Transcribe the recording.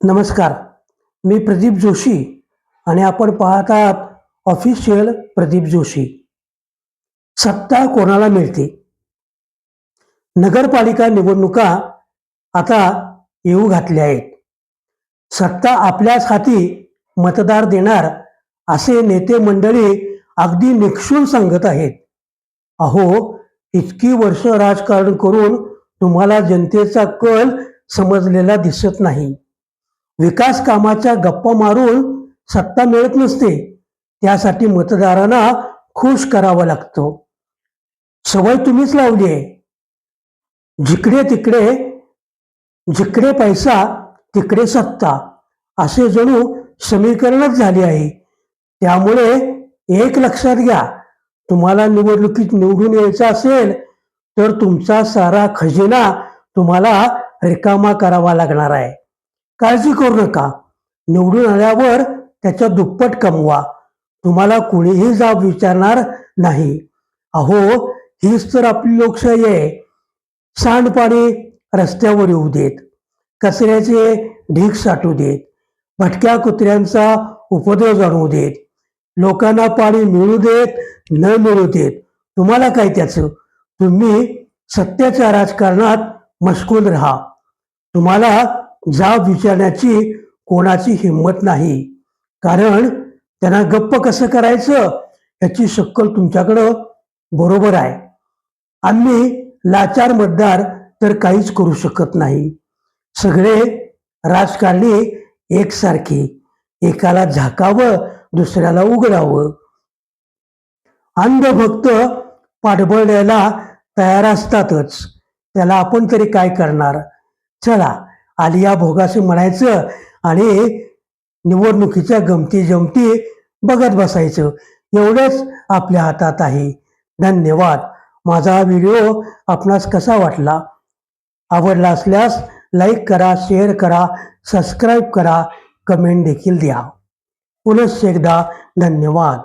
नमस्कार. मी प्रदीप जोशी आणि आपण पाहत आहात ऑफिशियल प्रदीप जोशी. सत्ता कोणाला मिळते? नगरपालिका निवडणुका आता येऊ घातल्या आहेत. सत्ता आपल्याच हाती मतदार देणार असे नेते मंडळी अगदी निक्षून सांगत आहेत. अहो, इतकी वर्ष राजकारण करून तुम्हाला जनतेचा कल समजलेला दिसत नाही. विकास कामाच्या गप्पा मारून सत्ता मिळत नसते. त्यासाठी मतदारांना खुश करावं लागतं. सवय तुम्हीच लावली आहे. जिकडे तिकडे जिकडे पैसा तिकडे सत्ता असे जणू समीकरणच झाले आहे. त्यामुळे एक लक्षात घ्या, तुम्हाला निवडणुकीत निवडून यायचं असेल तर तुमचा सारा खजिना तुम्हाला रिकामा करावा लागणार आहे. काळजी करू नका. निवडून आल्यावर त्याच्या दुप्पट कमवा. तुम्हाला कुणीही जाब विचारणार नाही. अहो, हीच तर आपली लोकशाही आहे. सांडपाणी रस्त्यावर येऊ देत, कचऱ्याचे ढीग साठू देत, भटक्या कुत्र्यांचा उपद्रव जाणवू देत, लोकांना पाणी मिळू देत न मिळू देत. तुम्हाला काय त्याचं? तुम्ही सत्याच्या राजकारणात मशगूल राहा. तुम्हाला जाब विचारण्याची कोणाची हिंमत नाही. कारण त्यांना गप्प कसं करायचं याची शक्कल तुमच्याकडं बरोबर आहे. आम्ही लाचार मतदार तर काहीच करू शकत नाही. सगळे राजकारणी एकसारखे, एकाला झाकावं दुसऱ्याला उघडावं. अंधभक्त पाठबळ द्यायला तयार असतातच. त्याला आपण तरी काय करणार? चला, आलिया भोगासे म्हणायचं आणि निवडणुकीच्या गमती जमती बघत बसायचं. एवढंच आपल्या हातात आहे. धन्यवाद. माझा हा व्हिडिओ आपणास कसा वाटला? आवडला असल्यास लाईक करा, शेअर करा, सबस्क्राईब करा, कमेंट देखील द्या. पुनश्च एकदा धन्यवाद.